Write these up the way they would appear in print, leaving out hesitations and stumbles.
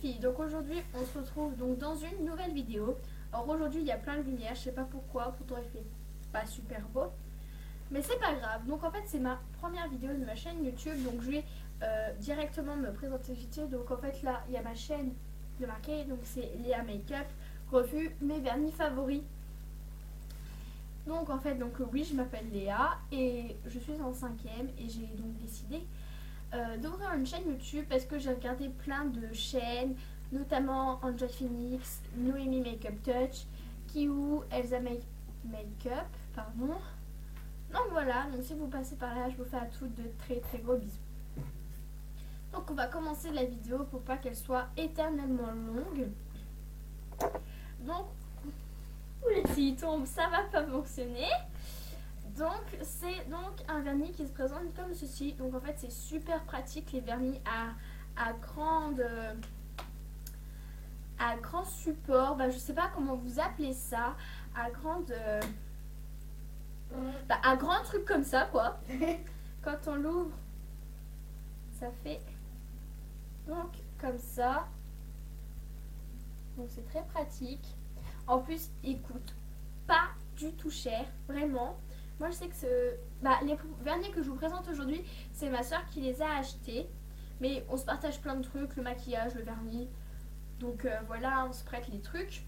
filles, donc aujourd'hui on se retrouve donc dans une nouvelle vidéo. Alors aujourd'hui il y a plein de lumière, je sais pas pourquoi, pourtant il fait pas super beau, mais c'est pas grave. Donc en fait c'est ma première vidéo de ma chaîne YouTube, donc je vais directement me présenter vite. Donc en fait là il y a ma chaîne de marqué, donc c'est Léa Makeup, revue mes vernis favoris. Donc en fait oui, je m'appelle Léa et je suis en 5e et j'ai donc décidé d'ouvrir une chaîne YouTube parce que j'ai regardé plein de chaînes, notamment Angel Phoenix, Noémie Makeup Touch, Kiou, Elsa Makeup, pardon. Donc voilà, donc si vous passez par là, je vous fais à toutes de très très gros bisous. Donc on va commencer la vidéo pour pas qu'elle soit éternellement longue. Donc, s'il tombe, ça va pas fonctionner. Donc c'est donc un vernis qui se présente comme ceci. Donc en fait c'est super pratique les vernis à grand support. Bah, je sais pas comment vous appelez ça. À grand truc comme ça quoi. Quand on l'ouvre, ça fait donc comme ça. Donc c'est très pratique. En plus il coûte pas du tout cher, vraiment. Moi je sais que les vernis que je vous présente aujourd'hui, c'est ma soeur qui les a achetés. Mais on se partage plein de trucs, le maquillage, le vernis. Donc voilà, on se prête les trucs.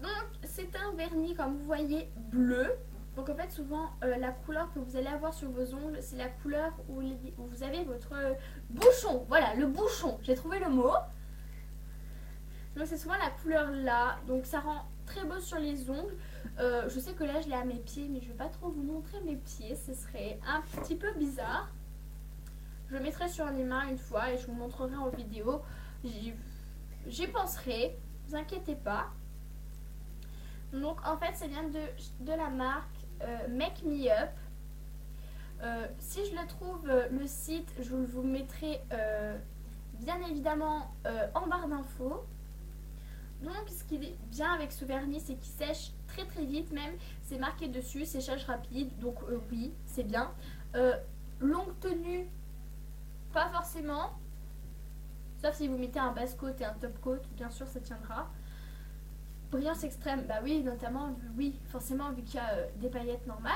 Donc c'est un vernis comme vous voyez bleu. Donc en fait souvent la couleur que vous allez avoir sur vos ongles, c'est la couleur où vous avez votre bouchon. Voilà, le bouchon, j'ai trouvé le mot. Donc c'est souvent la couleur là, donc ça rend très beau sur les ongles. Je sais que là je l'ai à mes pieds, mais je vais pas trop vous montrer mes pieds, ce serait un petit peu bizarre. Je le mettrai sur les mains une fois et je vous montrerai en vidéo. J'y penserai, ne vous inquiétez pas. Donc en fait ça vient de la marque Make Me Up. Si je le trouve le site, je vous le mettrai bien évidemment en barre d'infos. Donc ce qui est bien avec ce vernis, c'est qu'il sèche très très vite, même c'est marqué dessus, séchage rapide, donc oui, c'est bien. Longue tenue, pas forcément, sauf si vous mettez un basse coat et un top coat, bien sûr ça tiendra. Brillance extrême, bah oui, notamment, oui, forcément vu qu'il y a des paillettes normales.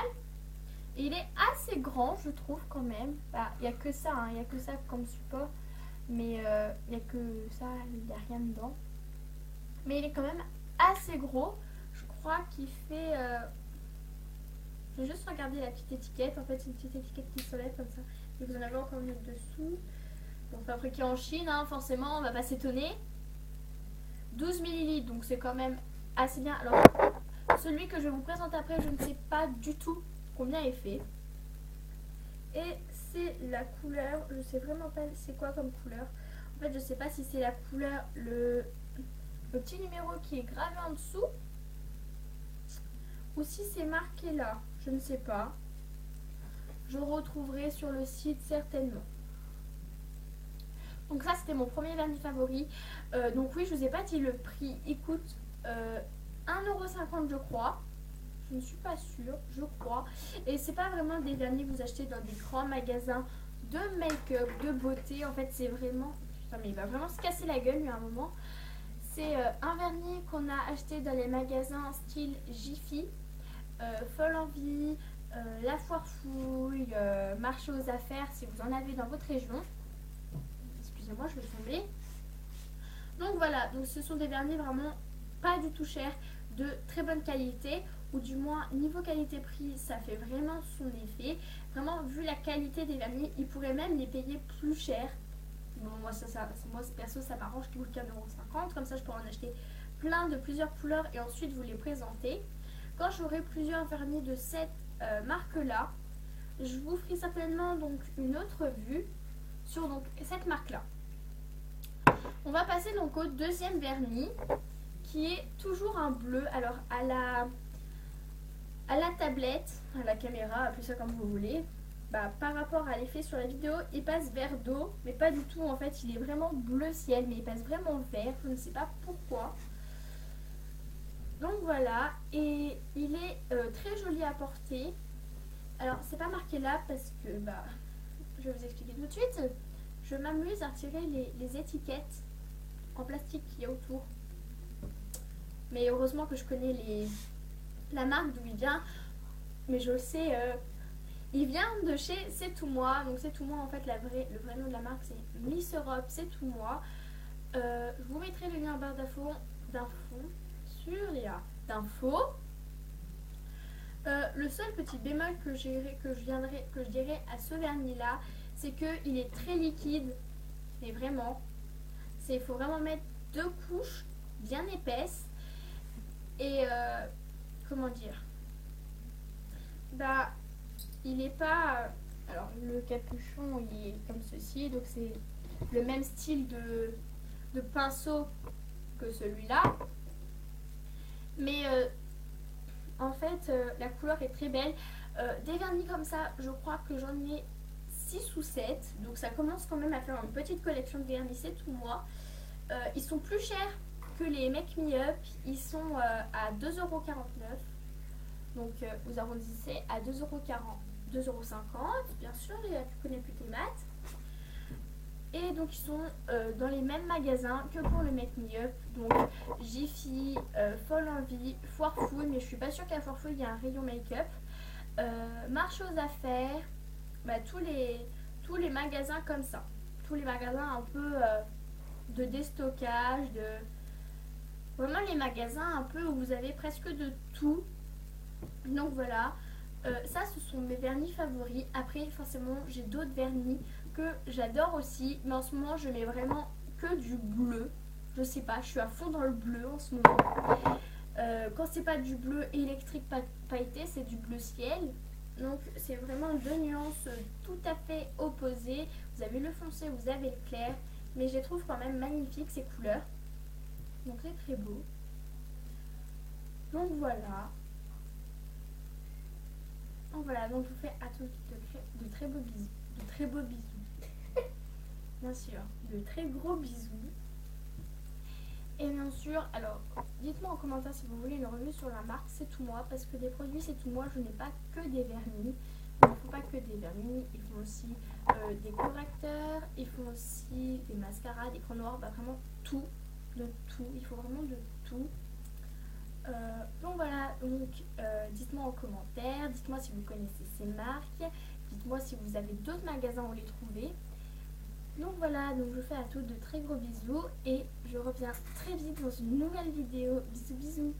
Et il est assez grand, je trouve quand même. Bah, il n'y a que ça, hein, il n'y a que ça comme support, mais il n'y a que ça, il n'y a rien dedans. Mais il est quand même assez gros. Je crois qu'il fait... Je vais juste regarder la petite étiquette. En fait, c'est une petite étiquette qui se lève comme ça. Et vous en avez encore une dessous. Donc fabriqué en Chine, hein, forcément, on va pas s'étonner. 12 ml, donc c'est quand même assez bien. Alors, celui que je vais vous présenter après, je ne sais pas du tout combien il fait. Et c'est la couleur, je sais vraiment pas c'est quoi comme couleur. En fait, je sais pas si c'est la couleur, le petit numéro qui est gravé en dessous ou si c'est marqué là, je ne sais pas. Je retrouverai sur le site certainement. Donc ça c'était mon premier vernis favori. Donc oui, je vous ai pas dit le prix, il coûte 1,50 € je crois. Je ne suis pas sûre, je crois. Et c'est pas vraiment des vernis que vous achetez dans des grands magasins de make-up, de beauté. En fait c'est vraiment... Putain mais il va vraiment se casser la gueule lui à un moment. C'est un vernis qu'on a acheté dans les magasins style Jiffy, Folle Envie, La Foire Fouille, Marché aux Affaires si vous en avez dans votre région. Excusez-moi, je vais tomber. Donc voilà, donc ce sont des vernis vraiment pas du tout chers, de très bonne qualité, ou du moins niveau qualité-prix, ça fait vraiment son effet. Vraiment, vu la qualité des vernis, ils pourraient même les payer plus cher. Bon, moi perso ça m'arrange qu'ils coûtent 1,50 €, comme ça je pourrais en acheter plein de plusieurs couleurs et ensuite vous les présenter. Quand j'aurai plusieurs vernis de cette marque là, je vous ferai certainement donc une autre vue sur donc cette marque là. On va passer donc au deuxième vernis qui est toujours un bleu. Alors à la tablette, à la caméra, appelez ça comme vous voulez. Par rapport à l'effet sur la vidéo, il passe vert d'eau, mais pas du tout en fait, il est vraiment bleu ciel, mais il passe vraiment vert, je ne sais pas pourquoi. Donc voilà, et il est très joli à porter. Alors c'est pas marqué là parce que je vais vous expliquer tout de suite. je m'amuse à retirer les étiquettes en plastique qu'il y a autour. Mais heureusement que je connais la marque d'où il vient. Mais je le sais, il vient de chez C'est Tout Moi. Donc C'est Tout Moi, en fait, le vrai nom de la marque, c'est Miss Europe C'est Tout Moi. Je vous mettrai le lien en barre d'infos sur d'infos. Le seul petit bémol que je dirais à ce vernis là, c'est qu'il est très liquide, mais vraiment, il faut vraiment mettre 2 couches bien épaisses et comment dire, bah il est pas, alors le capuchon il est comme ceci, donc c'est le même style de pinceau que celui-là, mais en fait la couleur est très belle. Des vernis comme ça, je crois que j'en ai 6 ou 7, donc ça commence quand même à faire une petite collection de vernis C'est Tout Moi. Ils sont plus chers que les Make Me Up, ils sont à 2,49€, donc vous arrondissez à 2,50€, bien sûr, tu connais plus tes maths. Et donc ils sont dans les mêmes magasins que pour le Make Me Up, donc Jiffy, Folle Envie, Foirefouille, mais je suis pas sûre qu'à Foirefouille il y a un rayon make-up, Marché aux Affaires, bah, tous les magasins comme ça, tous les magasins un peu de déstockage, vraiment les magasins un peu où vous avez presque de tout. Donc voilà, ça ce sont mes vernis favoris. Après forcément j'ai d'autres vernis que j'adore aussi, mais en ce moment je mets vraiment que du bleu. Je sais pas, je suis à fond dans le bleu en ce moment. Quand c'est pas du bleu électrique pailleté, c'est du bleu ciel. Donc c'est vraiment 2 nuances tout à fait opposées. Vous avez le foncé, vous avez le clair, mais je les trouve quand même magnifiques ces couleurs. Donc c'est très beau. Donc voilà. Donc voilà, donc je vous fais à tous de très beaux bisous. De très beaux bisous. Bien sûr, de très gros bisous. Et bien sûr, alors dites-moi en commentaire si vous voulez une revue sur la marque C'est Tout Moi, parce que des produits C'est Tout Moi, je n'ai pas que des vernis. Ils ne font pas que des vernis, ils font aussi des correcteurs, ils font aussi des mascaras, des crayons noirs, bah vraiment tout, de tout, il faut vraiment de tout. Donc voilà, donc dites-moi en commentaire, dites-moi si vous connaissez ces marques, dites-moi si vous avez d'autres magasins où les trouver. Donc voilà, donc je vous fais à tous de très gros bisous et je reviens très vite dans une nouvelle vidéo. Bisous bisous.